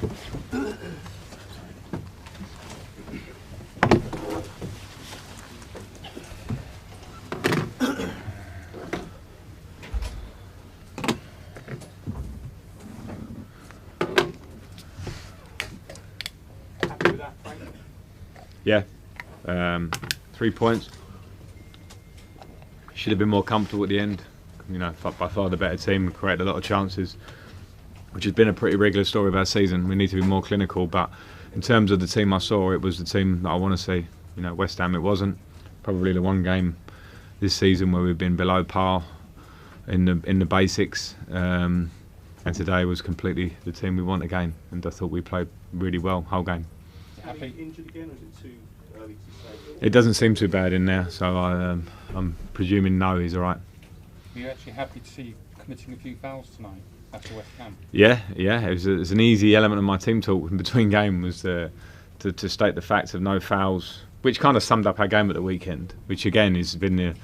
Happy with that, Frank? Yeah, 3 points. Should have been more comfortable at the end. You know, by far the better team, created a lot of chances, which has been a pretty regular story of our season. We need to be more clinical, but in terms of the team I saw, it was the team that I want to see. You know, West Ham, it wasn't. Probably the one game this season where we've been below par in the basics, and today was completely the team we want again, and I thought we played really well whole game. Happy? Injured again, or is it too early to say? It doesn't seem too bad in there, so I'm presuming no, he's all right. Are you actually happy to see you committing a few fouls tonight after West Ham? Yeah. It was an easy element of my team talk in between game was to state the facts of no fouls, which kind of summed up our game at the weekend, which again has been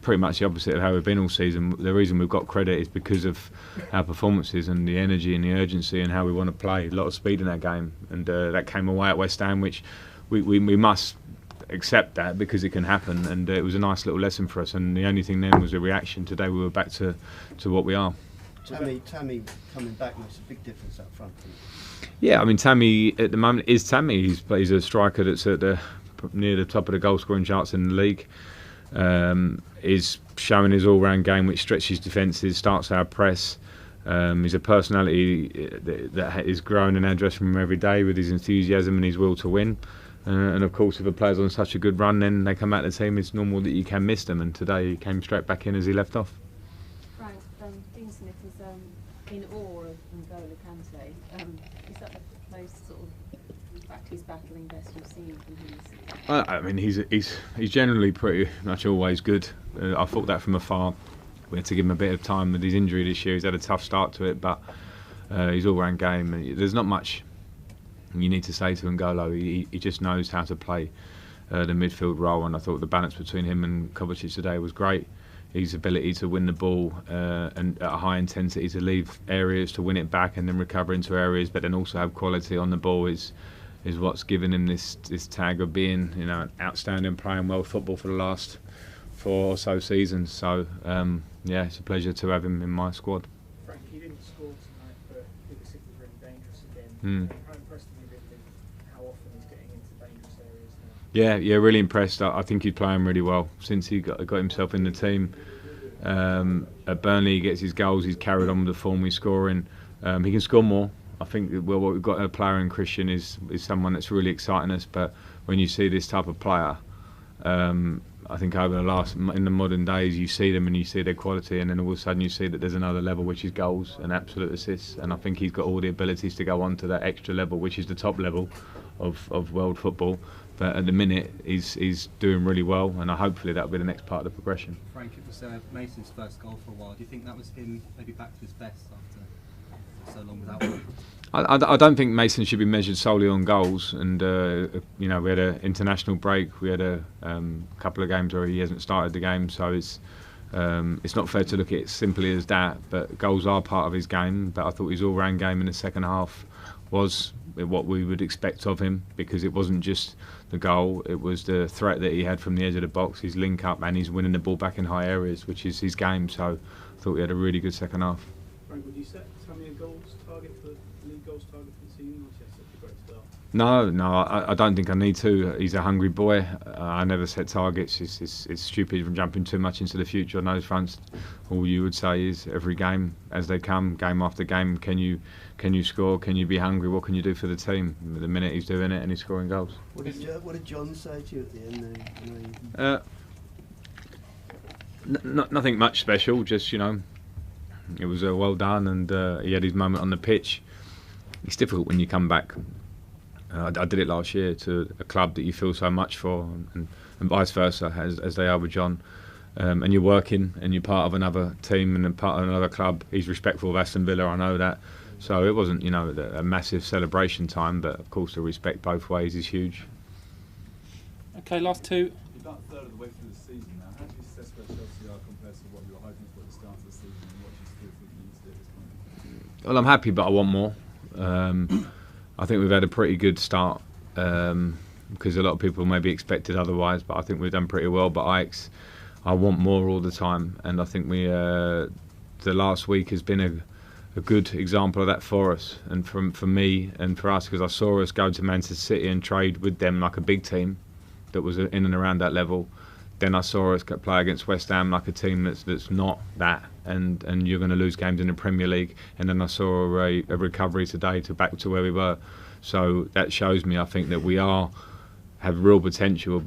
pretty much the opposite of how we've been all season. The reason we've got credit is because of our performances and the energy and the urgency and how we want to play. A lot of speed in our game, and that came away at West Ham, which we must accept that because it can happen, and it was a nice little lesson for us, and the only thing then was a reaction. Today we were back to what we are. Tammy coming back makes a big difference up front. Yeah, I mean Tammy at the moment is Tammy. He's a striker that's at near the top of the goal scoring charts in the league. Is showing his all-round game, which stretches defences, starts our press. He's a personality that is growing in our dressing room every day with his enthusiasm and his will to win. And of course, if a player's on such a good run, then they come out of the team. It's normal that you can miss them, and today he came straight back in as he left off. Frank, Dean Smith is in awe of N'Golo Kante. Is that the most sort of back to his battling best you've seen from him? I mean, he's generally pretty much always good. I thought that from afar. We had to give him a bit of time with his injury this year. He's had a tough start to it, but his all-round game. There's not much you need to say to N'Golo. He just knows how to play the midfield role, and I thought the balance between him and Kovacic today was great. His ability to win the ball and at a high intensity to leave areas to win it back and then recover into areas, but then also have quality on the ball is what's given him this tag of being, you know, an outstanding playing world football for the last 4 or so seasons. So yeah, it's a pleasure to have him in my squad. Frank, he didn't score tonight, but he was really dangerous again. How impressed have you been with how often he's getting into dangerous areas now? Yeah, really impressed. I think he's playing really well since he got himself in the team. At Burnley, he gets his goals. He's carried on with the form he's scoring. He can score more. I think what we've got a player in Christian is someone that's really exciting us. But when you see this type of player, I think in the modern days, you see them and you see their quality, and then all of a sudden you see that there's another level, which is goals and absolute assists. And I think he's got all the abilities to go on to that extra level, which is the top level of world football. But at the minute, he's doing really well, and hopefully that'll be the next part of the progression. Frank, it was Mason's first goal for a while. Do you think that was him maybe back to his best after so long without one? I don't think Mason should be measured solely on goals, and you know, we had an international break. We had a couple of games where he hasn't started the game, so it's not fair to look at it simply as that. But goals are part of his game. But I thought his all-round game in the second half was what we would expect of him, because it wasn't just the goal, it was the threat that he had from the edge of the box, his link up, and he's winning the ball back in high areas, which is his game. So I thought we had a really good second half. Frank, would you set Tammy a goals target for league goals target for the season, or just such a great start? No, I don't think I need to. He's a hungry boy. I never set targets. It's stupid from jumping too much into the future on those fronts. All you would say is every game as they come, game after game, can you score? Can you be hungry? What can you do for the team? The minute he's doing it and he's scoring goals. What did John say to you at the end? Nothing much special. Just, you know, it was well done, and he had his moment on the pitch. It's difficult when you come back. I did it last year to a club that you feel so much for, and vice versa, as they are with John. And you're working, and you're part of another team and part of another club. He's respectful of Aston Villa, I know that. So it wasn't, you know, a massive celebration time, but of course the respect both ways is huge. Okay, last two. You're about a third of the way through the season now. How do you assess where Chelsea are compared to what you were hoping for at the start of the season, and what do you still think you need to do at this point? Well, I'm happy, but I want more. I think we've had a pretty good start because a lot of people maybe expected otherwise, but I think we've done pretty well. But I want more all the time, and I think the last week has been a good example of that for us and for me and for us, because I saw us go to Manchester City and trade with them like a big team that was in and around that level. Then I saw us play against West Ham like a team that's not that, and you're going to lose games in the Premier League. And then I saw a recovery today to back to where we were. So that shows me, I think, that we have real potential of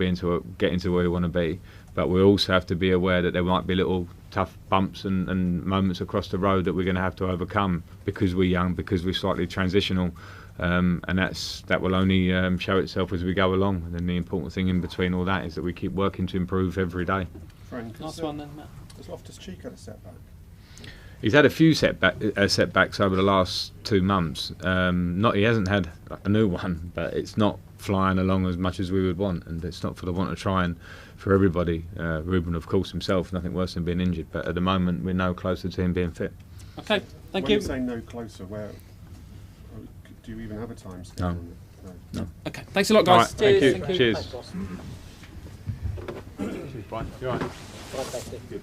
getting to where we want to be. But we also have to be aware that there might be little tough bumps and moments across the road that we're going to have to overcome because we're young, because we're slightly transitional. And that will only show itself as we go along. And then the important thing in between all that is that we keep working to improve every day. Frank, Last one then, Matt. has Loftus-Cheek had a setback? He's had a few setbacks over the last 2 months. He hasn't had a new one, but it's not flying along as much as we would want, and it's not for the want of trying for everybody. Ruben, of course, himself, nothing worse than being injured, but at the moment we're no closer to him being fit. Okay, thank when you. you say no closer, where do you even have a time scale? No. on it? No. Okay, thanks a lot, All guys. right, thank you. Cheers. Cheers. Thanks, boss. Cheers, Brian. You all right? Bye, Dusty. Good.